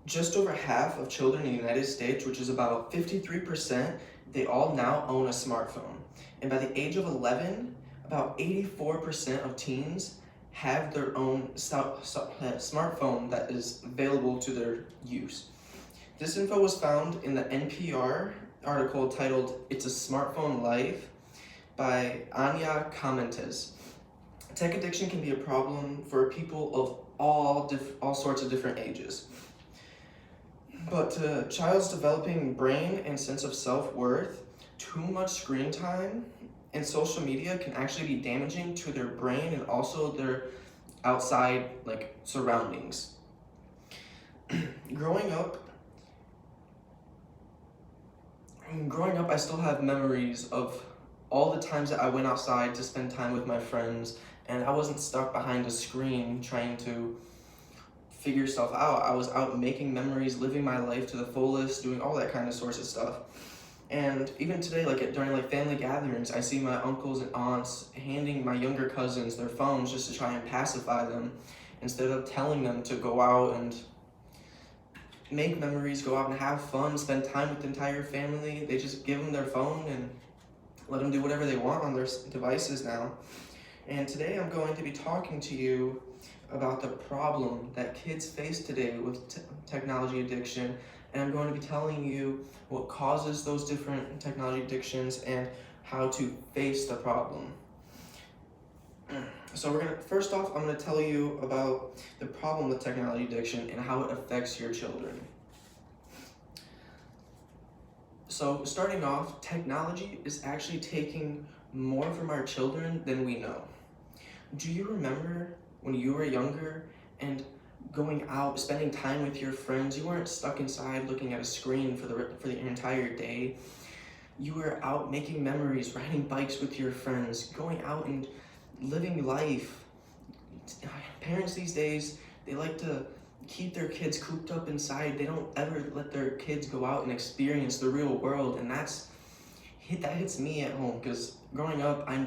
Just over half of children in the United States, which is about 53%, they all now own a smartphone. And by the age of 11, about 84% of teens have their own smartphone that is available to their use. This info was found in the NPR article titled "It's a Smartphone Life" by Anya Commentes. Tech addiction can be a problem for people of all sorts of different ages. But to a child's developing brain and sense of self-worth, too much screen time and social media can actually be damaging to their brain and also their outside surroundings. growing up growing up, I still have memories of all the times that I went outside to spend time with my friends, and I wasn't stuck behind a screen trying to figure stuff out. I was out making memories, living my life to the fullest, doing all that kind of sorts of stuff. And even today, during family gatherings, I see my uncles and aunts handing my younger cousins their phones just to try and pacify them, instead of telling them to go out and make memories, go out and have fun, spend time with the entire family. They just give them their phone and let them do whatever they want on their devices now. And today I'm going to be talking to you about the problem that kids face today with technology addiction, and I'm going to be telling you what causes those different technology addictions and how to face the problem. So first off, I'm gonna tell you about the problem with technology addiction and how it affects your children. So starting off, technology is actually taking more from our children than we know. Do you remember when you were younger and going out, spending time with your friends? You weren't stuck inside looking at a screen for the entire day. You were out making memories, riding bikes with your friends, going out and living life. Parents these days, they like to keep their kids cooped up inside. They don't ever let their kids go out and experience the real world, and that hits me at home, because growing up, I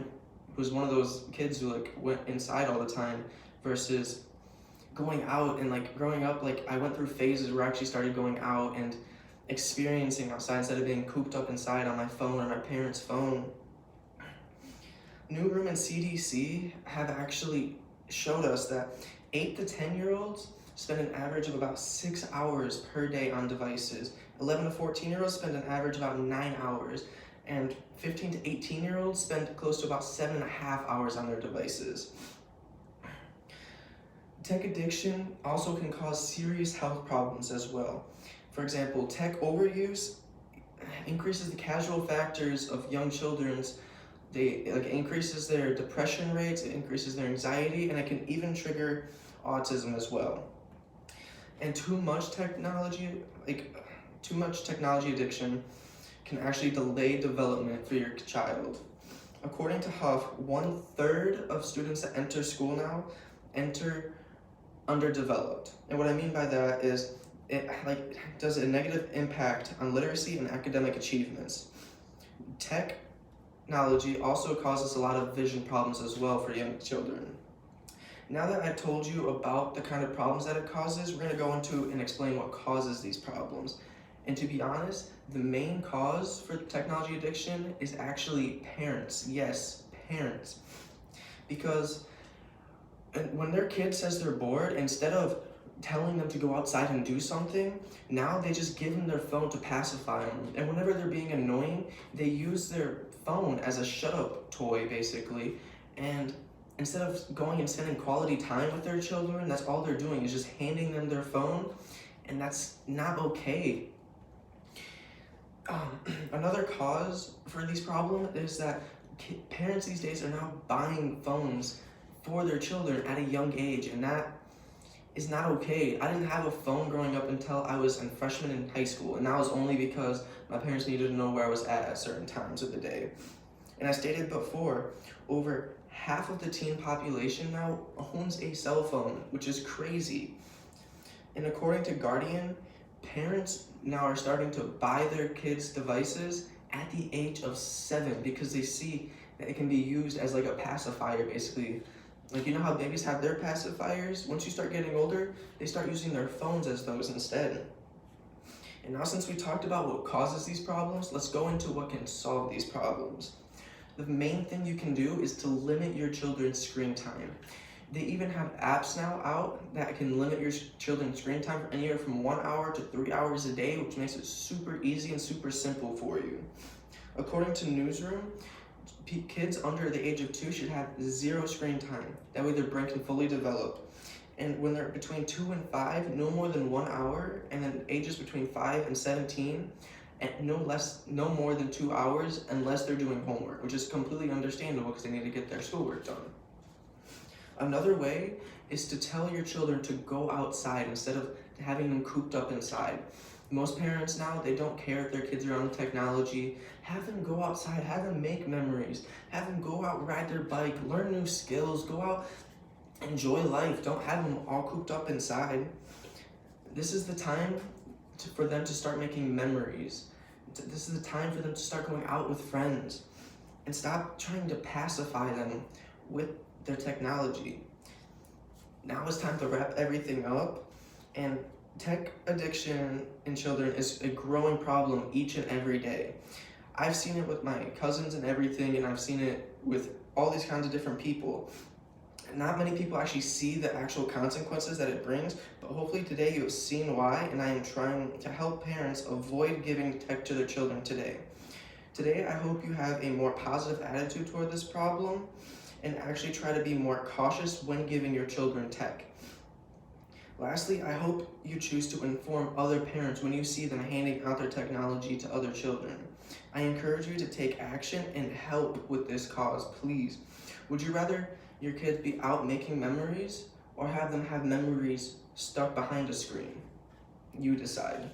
was one of those kids who went inside all the time versus going out. And growing up, I went through phases where I actually started going out and experiencing outside instead of being cooped up inside on my phone or my parents' phone. New Room and CDC have actually showed us that 8 to 10-year-olds spend an average of about 6 hours per day on devices. 11 to 14-year-olds spend an average of about 9 hours. And 15 to 18-year-olds spend close to about 7.5 hours on their devices. Tech addiction also can cause serious health problems as well. For example, tech overuse increases the causal factors of young children's. It increases their depression rates, it increases their anxiety, and it can even trigger autism as well. And too much technology addiction can actually delay development for your child. According to Huff, 1/3 of students that enter school now enter underdeveloped. And what I mean by that is it does a negative impact on literacy and academic achievements. Technology also causes a lot of vision problems as well for young children. Now that I've told you about the kind of problems that it causes, we're going to go into and explain what causes these problems. And to be honest, the main cause for technology addiction is actually parents. Yes, parents. Because when their kid says they're bored, instead of telling them to go outside and do something, now they just give them their phone to pacify them. And whenever they're being annoying, they use their phone as a shut-up toy, basically. And instead of going and spending quality time with their children, that's all they're doing, is just handing them their phone, and that's not okay. Another cause for these problems is that parents these days are now buying phones for their children at a young age, and that is not okay. I didn't have a phone growing up until I was a freshman in high school, and that was only because my parents needed to know where I was at certain times of the day. And I stated before, over half of the teen population now owns a cell phone, which is crazy. And according to Guardian, parents now are starting to buy their kids devices at the age of 7 because they see that it can be used as a pacifier, basically, Like, you know how babies have their pacifiers? Once you start getting older, they start using their phones as those instead. And now, since we talked about what causes these problems, let's go into what can solve these problems. The main thing you can do is to limit your children's screen time. They even have apps now out that can limit your children's screen time for anywhere from 1 hour to 3 hours a day, which makes it super easy and super simple for you. According to Newsroom, kids under the age of 2 should have 0 screen time. That way their brain can fully develop. And when they're between 2 and 5, no more than 1 hour, and then ages between 5 and 17, and no more than 2 hours unless they're doing homework, which is completely understandable because they need to get their schoolwork done. Another way is to tell your children to go outside instead of having them cooped up inside. Most parents now, they don't care if their kids are on technology. Have them go outside, have them make memories, have them go out, ride their bike, learn new skills, go out, enjoy life. Don't have them all cooped up inside. This is the time for them to start making memories. This is the time for them to start going out with friends and stop trying to pacify them with their technology. Now it's time to wrap everything up, and tech addiction in children is a growing problem each and every day. I've seen it with my cousins and everything, and I've seen it with all these kinds of different people. Not many people actually see the actual consequences that it brings, but hopefully today you have seen why, and I am trying to help parents avoid giving tech to their children today. Today, I hope you have a more positive attitude toward this problem and actually try to be more cautious when giving your children tech. Lastly, I hope you choose to inform other parents when you see them handing out their technology to other children. I encourage you to take action and help with this cause, please. Would you rather your kids be out making memories or have them have memories stuck behind a screen? You decide.